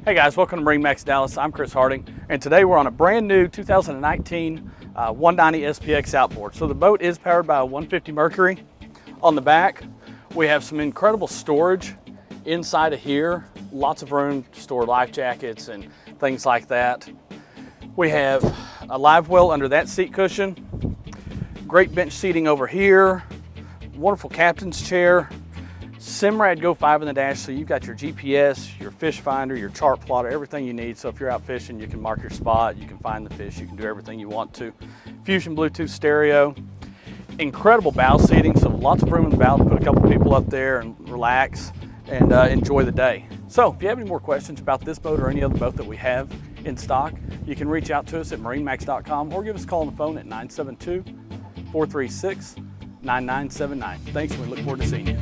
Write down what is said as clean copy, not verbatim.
Hey guys, welcome to MarineMax Dallas. I'm Chris Harding, and today we're on a brand new 2019 190 SPX outboard. So the boat is powered by a 150 Mercury. On the back, we have some incredible storage inside of here. Lots of room to store life jackets and things like that. We have a live well under that seat cushion. Great bench seating over here. Wonderful captain's chair. Simrad Go 5 in the dash, so you've got your GPS, your fish finder, your chart plotter, everything you need. So if you're out fishing, you can mark your spot, you can find the fish, you can do everything you want to. Fusion Bluetooth stereo. Incredible bow seating, so lots of room in the bow to put a couple people up there and relax and enjoy the day. So if you have any more questions about this boat or any other boat that we have in stock, you can reach out to us at MarineMax.com or give us a call on the phone at 972-436-9979. Thanks, and we look forward to seeing you.